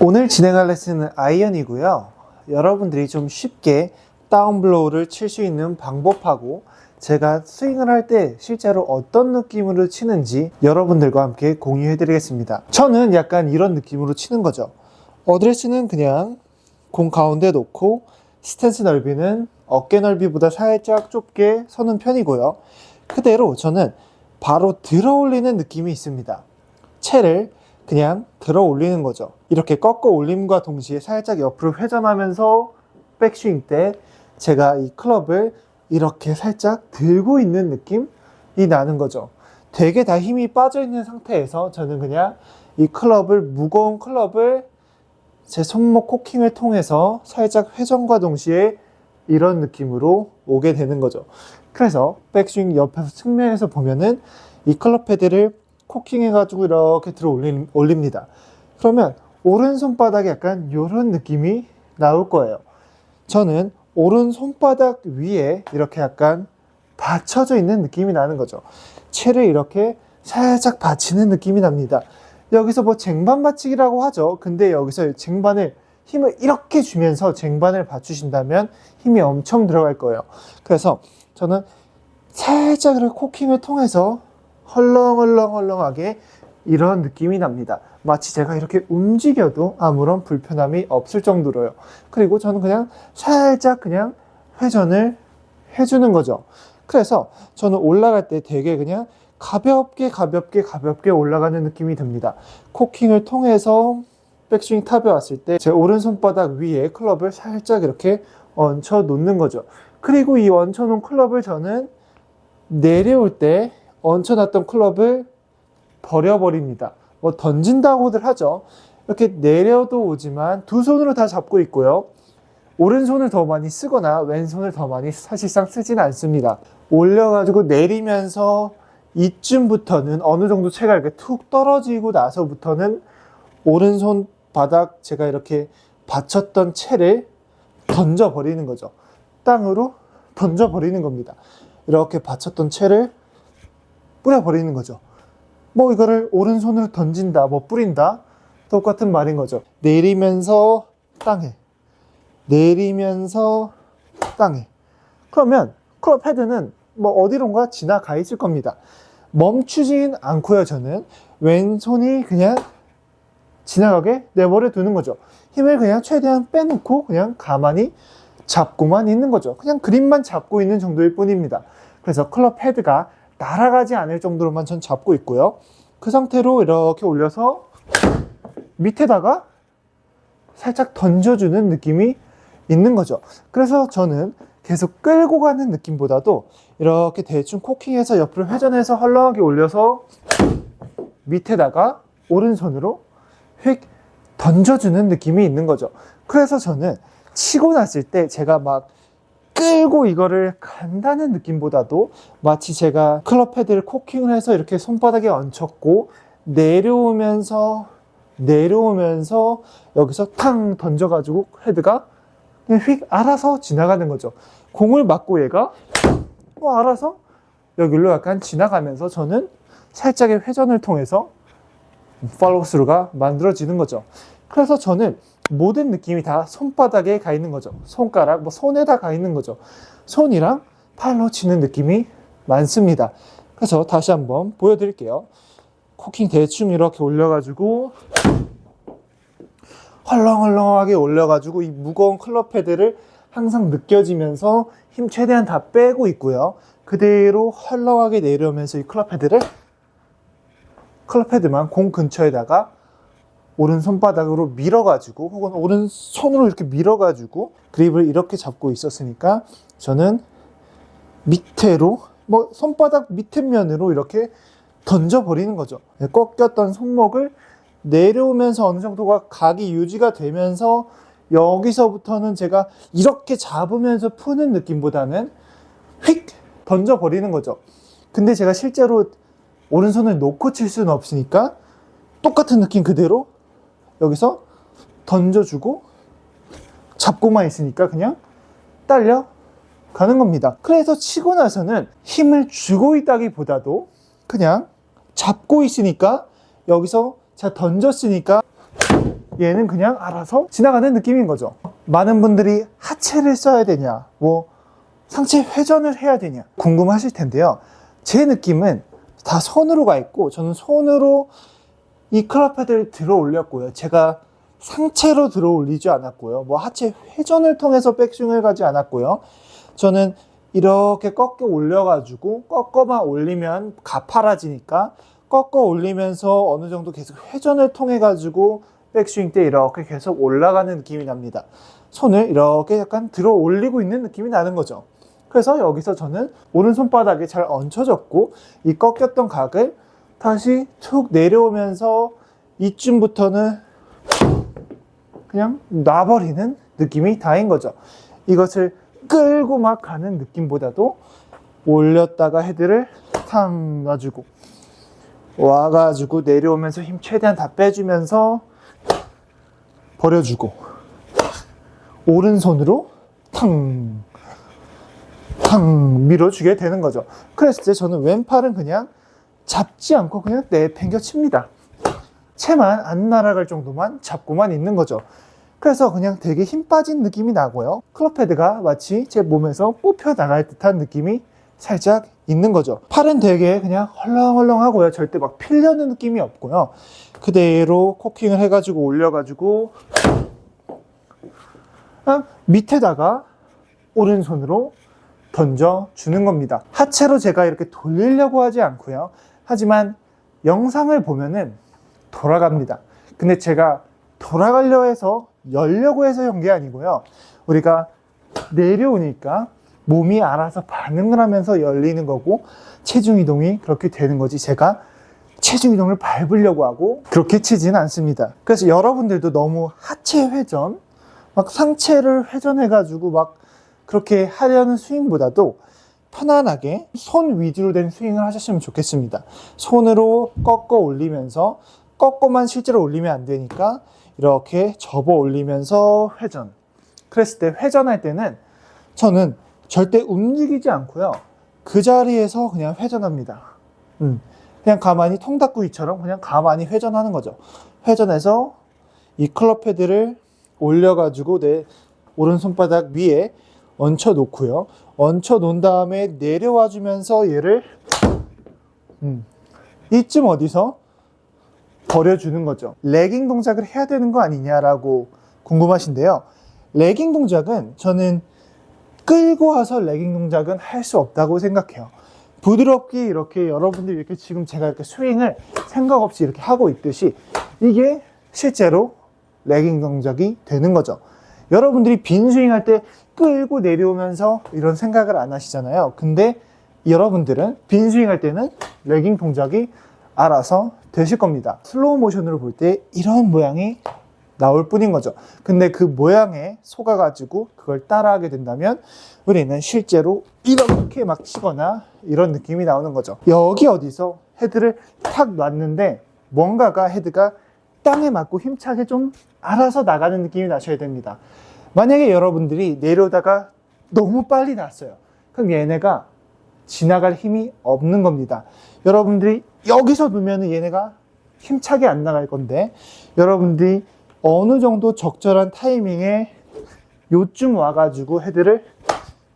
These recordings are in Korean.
오늘 진행할 레슨은 아이언이고요. 여러분들이 좀 쉽게 다운블로우를 칠 수 있는 방법하고 제가 스윙을 할 때 실제로 어떤 느낌으로 치는지 여러분들과 함께 공유해 드리겠습니다. 저는 약간 이런 느낌으로 치는 거죠. 어드레스는 그냥 공 가운데 놓고 스탠스 넓이는 어깨 넓이보다 살짝 좁게 서는 편이고요. 그대로 저는 바로 들어 올리는 느낌이 있습니다. 채를 그냥 들어 올리는 거죠. 이렇게 꺾어 올림과 동시에 살짝 옆으로 회전하면서 백스윙 때 제가 이 클럽을 이렇게 살짝 들고 있는 느낌이 나는 거죠. 되게 다 힘이 빠져 있는 상태에서 저는 그냥 이 클럽을, 무거운 클럽을 제 손목 코킹을 통해서 살짝 회전과 동시에 이런 느낌으로 오게 되는 거죠. 그래서 백스윙 옆에서 측면에서 보면은 이 클럽 헤드를 코킹 해가지고 이렇게 들어 올립니다. 그러면 오른손바닥에 약간 이런 느낌이 나올 거예요. 저는 오른손바닥 위에 이렇게 약간 받쳐져 있는 느낌이 나는 거죠. 채를 이렇게 살짝 받치는 느낌이 납니다. 여기서 뭐 쟁반 받치기라고 하죠. 근데 여기서 쟁반을 힘을 이렇게 주면서 쟁반을 받치신다면 힘이 엄청 들어갈 거예요. 그래서 저는 살짝 이렇게 코킹을 통해서 헐렁헐렁하게 이런 느낌이 납니다. 마치 제가 이렇게 움직여도 아무런 불편함이 없을 정도로요. 그리고 저는 그냥 살짝 그냥 회전을 해주는 거죠. 그래서 저는 올라갈 때 되게 그냥 가볍게 올라가는 느낌이 듭니다. 코킹을 통해서 백스윙 탑에 왔을 때 제 오른손바닥 위에 클럽을 살짝 이렇게 얹혀 놓는 거죠. 그리고 이 얹혀 놓은 클럽을 저는 내려올 때 얹혀놨던 클럽을 버려버립니다. 뭐 던진다고들 하죠. 이렇게 내려도 오지만 두 손으로 다 잡고 있고요. 오른손을 더 많이 쓰거나 왼손을 더 많이 사실상 쓰진 않습니다. 올려가지고 내리면서 이쯤부터는 어느 정도 채가 이렇게 툭 떨어지고 나서부터는 오른손 바닥 제가 이렇게 받쳤던 채를 던져버리는 거죠. 땅으로 던져버리는 겁니다. 이렇게 받쳤던 채를 뿌려버리는 거죠. 뭐 이거를 오른손으로 던진다, 뭐 뿌린다, 똑같은 말인 거죠. 내리면서 땅에, 내리면서 땅에. 그러면 클럽 헤드는 뭐 어디론가 지나가 있을 겁니다. 멈추진 않고요. 저는 왼손이 그냥 지나가게 내버려 두는 거죠. 힘을 그냥 최대한 빼놓고 그냥 가만히 잡고만 있는 거죠. 그냥 그립만 잡고 있는 정도일 뿐입니다. 그래서 클럽 헤드가 날아가지 않을 정도로만 전 잡고 있고요. 그 상태로 이렇게 올려서 밑에다가 살짝 던져주는 느낌이 있는 거죠. 그래서 저는 계속 끌고 가는 느낌보다도 이렇게 대충 코킹해서 옆으로 회전해서 헐렁하게 올려서 밑에다가 오른손으로 휙 던져주는 느낌이 있는 거죠. 그래서 저는 치고 났을 때 제가 막 끌고 이거를 간다는 느낌보다도 마치 제가 클럽 헤드를 코킹을 해서 이렇게 손바닥에 얹혔고 내려오면서 여기서 탕 던져가지고 헤드가 그냥 휙 알아서 지나가는 거죠. 공을 맞고 얘가 알아서 여기로 약간 지나가면서 저는 살짝의 회전을 통해서 팔로우 스루가 만들어지는 거죠. 그래서 저는 모든 느낌이 다 손바닥에 가 있는 거죠. 손가락, 손에다 가 있는 거죠. 손이랑 팔로 치는 느낌이 많습니다. 그래서 다시 한번 보여드릴게요. 코킹 대충 이렇게 올려가지고 헐렁헐렁하게 올려가지고 이 무거운 클럽 헤드를 항상 느껴지면서 힘 최대한 다 빼고 있고요. 그대로 헐렁하게 내려오면서 이 클럽 헤드만 공 근처에다가 오른손바닥으로 밀어가지고 혹은 오른손으로 이렇게 밀어가지고 그립을 이렇게 잡고 있었으니까 저는 밑으로 손바닥 밑에 면으로 이렇게 던져버리는 거죠. 꺾였던 손목을 내려오면서 어느 정도가 각이 유지가 되면서 여기서부터는 제가 이렇게 잡으면서 푸는 느낌보다는 휙 던져버리는 거죠. 근데 제가 실제로 오른손을 놓고 칠 수는 없으니까 똑같은 느낌 그대로 여기서 던져주고 잡고만 있으니까 그냥 딸려 가는 겁니다. 그래서 치고 나서는 힘을 주고 있다기보다도 그냥 잡고 있으니까 여기서 제가 던졌으니까 얘는 그냥 알아서 지나가는 느낌인 거죠. 많은 분들이 하체를 써야 되냐, 뭐 상체 회전을 해야 되냐 궁금하실 텐데요. 제 느낌은 다 손으로 가 있고, 저는 손으로 이 클럽 헤드를 들어 올렸고요. 제가 상체로 들어 올리지 않았고요. 뭐 하체 회전을 통해서 백스윙을 가지 않았고요. 저는 이렇게 꺾여 올려가지고, 꺾어만 올리면 가파라지니까 꺾어 올리면서 어느 정도 계속 회전을 통해 가지고 백스윙 때 이렇게 계속 올라가는 느낌이 납니다. 손을 이렇게 약간 들어 올리고 있는 느낌이 나는 거죠. 그래서 여기서 저는 오른손바닥에 잘 얹혀졌고, 이 꺾였던 각을 다시 툭 내려오면서 이쯤부터는 그냥 놔버리는 느낌이 다인 거죠. 이것을 끌고 막 가는 느낌보다도 올렸다가 헤드를 탕 놔주고, 와가지고 내려오면서 힘 최대한 다 빼주면서 버려주고, 오른손으로 탕 밀어주게 되는 거죠. 그랬을 때 저는 왼팔은 그냥 잡지 않고 그냥 내팽겨 칩니다. 채만 안 날아갈 정도만 잡고만 있는 거죠. 그래서 그냥 되게 힘 빠진 느낌이 나고요. 클럽 헤드가 마치 제 몸에서 뽑혀 나갈 듯한 느낌이 살짝 있는 거죠. 팔은 되게 그냥 헐렁헐렁하고요. 절대 막 필려는 느낌이 없고요. 그대로 코킹을 해가지고 올려가지고 밑에다가 오른손으로 던져주는 겁니다. 하체로 제가 이렇게 돌리려고 하지 않고요. 하지만 영상을 보면은 돌아갑니다. 근데 제가 돌아가려 해서 열려고 해서 연 게 아니고요. 우리가 내려오니까 몸이 알아서 반응을 하면서 열리는 거고, 체중 이동이 그렇게 되는 거지, 제가 체중 이동을 밟으려고 하고 그렇게 치지는 않습니다. 그래서 여러분들도 너무 하체 회전, 막 상체를 회전해가지고 막 그렇게 하려는 스윙보다도 편안하게 손 위주로 된 스윙을 하셨으면 좋겠습니다. 손으로 꺾어 올리면서, 꺾어만 실제로 올리면 안 되니까 이렇게 접어 올리면서 회전. 그랬을 때 회전할 때는 저는 절대 움직이지 않고요. 그 자리에서 그냥 회전합니다. 그냥 가만히 통닭구이처럼 그냥 가만히 회전하는 거죠. 회전해서 이 클럽 헤드를 올려가지고 내 오른손바닥 위에 얹혀 놓고요. 얹혀 놓은 다음에 내려와 주면서 얘를 이쯤 어디서 버려주는 거죠. 레깅 동작을 해야 되는 거 아니냐라고 궁금하신데요. 레깅 동작은 저는 끌고 와서 레깅 동작은 할 수 없다고 생각해요. 부드럽게 이렇게 여러분들이 이렇게 지금 제가 이렇게 스윙을 생각 없이 이렇게 하고 있듯이 이게 실제로 레깅 동작이 되는 거죠. 여러분들이 빈 스윙 할 때 끌고 내려오면서 이런 생각을 안 하시잖아요. 근데 여러분들은 빈 스윙 할 때는 레깅 동작이 알아서 되실 겁니다. 슬로우 모션으로 볼 때 이런 모양이 나올 뿐인 거죠. 근데 그 모양에 속아가지고 그걸 따라하게 된다면 우리는 실제로 이렇게 막 치거나 이런 느낌이 나오는 거죠. 여기 어디서 헤드를 탁 놨는데 뭔가가 헤드가 땅에 맞고 힘차게 좀 알아서 나가는 느낌이 나셔야 됩니다. 만약에 여러분들이 내려오다가 너무 빨리 났어요. 그럼 얘네가 지나갈 힘이 없는 겁니다. 여러분들이 여기서 두면 얘네가 힘차게 안 나갈 건데, 여러분들이 어느 정도 적절한 타이밍에 요쯤 와가지고 헤드를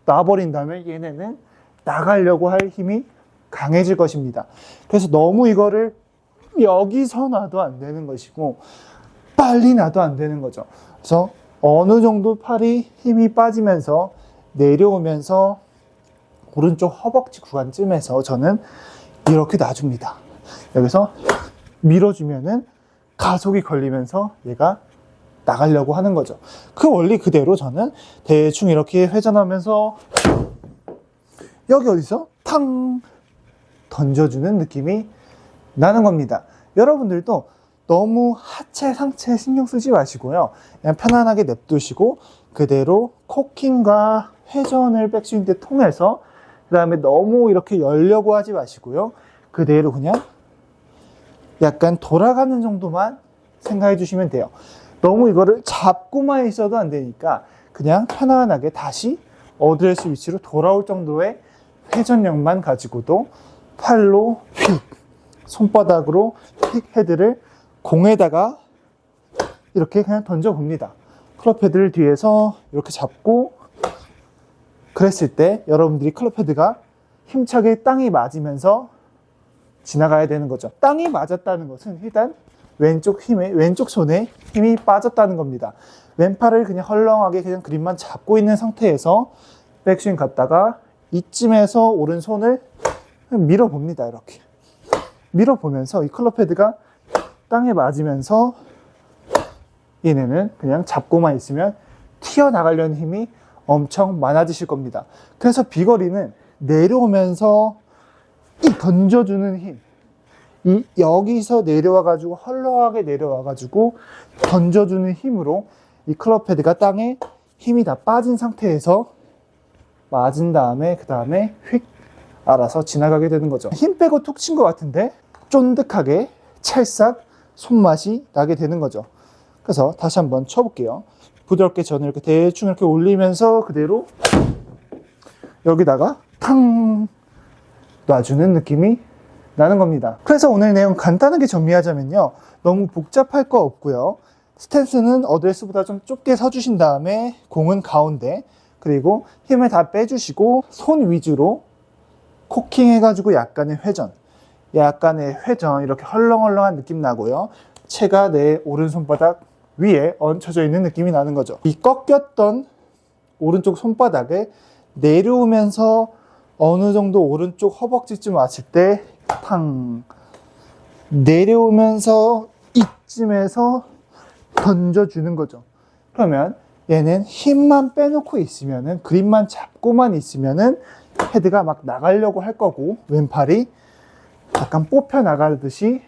놔버린다면 얘네는 나가려고 할 힘이 강해질 것입니다. 그래서 너무 이거를 여기서 놔도 안 되는 것이고 빨리 놔도 안 되는 거죠. 그래서 어느 정도 팔이 힘이 빠지면서 내려오면서 오른쪽 허벅지 구간쯤에서 저는 이렇게 놔줍니다. 여기서 밀어주면은 가속이 걸리면서 얘가 나가려고 하는 거죠. 그 원리 그대로 저는 대충 이렇게 회전하면서 여기 어디서 탕 던져주는 느낌이 나는 겁니다. 여러분들도 너무 하체, 상체 신경 쓰지 마시고요. 그냥 편안하게 냅두시고 그대로 코킹과 회전을 백스윙 때 통해서, 그 다음에 너무 이렇게 열려고 하지 마시고요. 그대로 그냥 약간 돌아가는 정도만 생각해 주시면 돼요. 너무 이거를 잡고만 있어도 안 되니까 그냥 편안하게 다시 어드레스 위치로 돌아올 정도의 회전력만 가지고도 팔로 휙, 손바닥으로 휙 헤드를 공에다가 이렇게 그냥 던져봅니다. 클럽 헤드를 뒤에서 이렇게 잡고 그랬을 때 여러분들이 클럽 헤드가 힘차게 땅이 맞으면서 지나가야 되는 거죠. 땅이 맞았다는 것은 일단 왼쪽 손에 힘이 빠졌다는 겁니다. 왼팔을 그냥 헐렁하게 그냥 그립만 잡고 있는 상태에서 백스윙 갔다가 이쯤에서 오른손을 밀어봅니다. 이렇게 밀어보면서 이 클럽 헤드가 땅에 맞으면서 얘네는 그냥 잡고만 있으면 튀어나가려는 힘이 엄청 많아지실 겁니다. 그래서 비거리는 내려오면서 이 던져주는 힘, 이 여기서 내려와가지고 헐렁하게 내려와가지고 던져주는 힘으로 이 클럽 헤드가 땅에 힘이 다 빠진 상태에서 맞은 다음에 그 다음에 휙 알아서 지나가게 되는 거죠. 힘 빼고 툭 친 것 같은데 쫀득하게 찰싹 손맛이 나게 되는 거죠. 그래서 다시 한번 쳐볼게요. 부드럽게 저는 이렇게 대충 이렇게 올리면서 그대로 여기다가 탕 놔주는 느낌이 나는 겁니다. 그래서 오늘 내용 간단하게 정리하자면요. 너무 복잡할 거 없고요. 스탠스는 어드레스보다 좀 좁게 서주신 다음에 공은 가운데, 그리고 힘을 다 빼주시고 손 위주로 코킹 해가지고 약간의 회전 이렇게 헐렁헐렁한 느낌 나고요. 채가 내 오른손바닥 위에 얹혀져 있는 느낌이 나는 거죠. 이 꺾였던 오른쪽 손바닥에 내려오면서 어느 정도 오른쪽 허벅지쯤 왔을 때 탕 내려오면서 이쯤에서 던져주는 거죠. 그러면 얘는 힘만 빼놓고 있으면은, 그립만 잡고만 있으면은 헤드가 막 나가려고 할 거고, 왼팔이 약간 뽑혀 나가듯이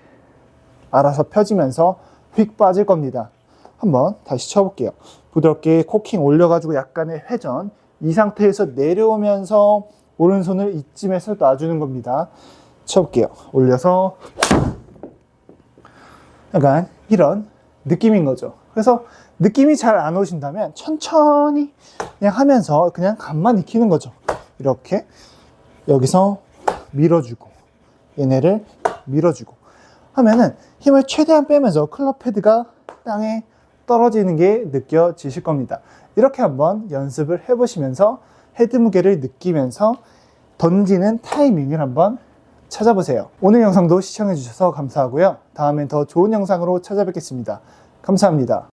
알아서 펴지면서 휙 빠질 겁니다. 한번 다시 쳐볼게요. 부드럽게 코킹 올려가지고 약간의 회전, 이 상태에서 내려오면서 오른손을 이쯤에서 놔주는 겁니다. 쳐볼게요. 올려서 약간 이런 느낌인 거죠. 그래서 느낌이 잘 안 오신다면 천천히 그냥 하면서 그냥 감만 익히는 거죠. 이렇게 여기서 밀어주고 얘네를 밀어주고 하면은 힘을 최대한 빼면서 클럽 헤드가 땅에 떨어지는 게 느껴지실 겁니다. 이렇게 한번 연습을 해보시면서 헤드 무게를 느끼면서 던지는 타이밍을 한번 찾아보세요. 오늘 영상도 시청해주셔서 감사하고요. 다음엔 더 좋은 영상으로 찾아뵙겠습니다. 감사합니다.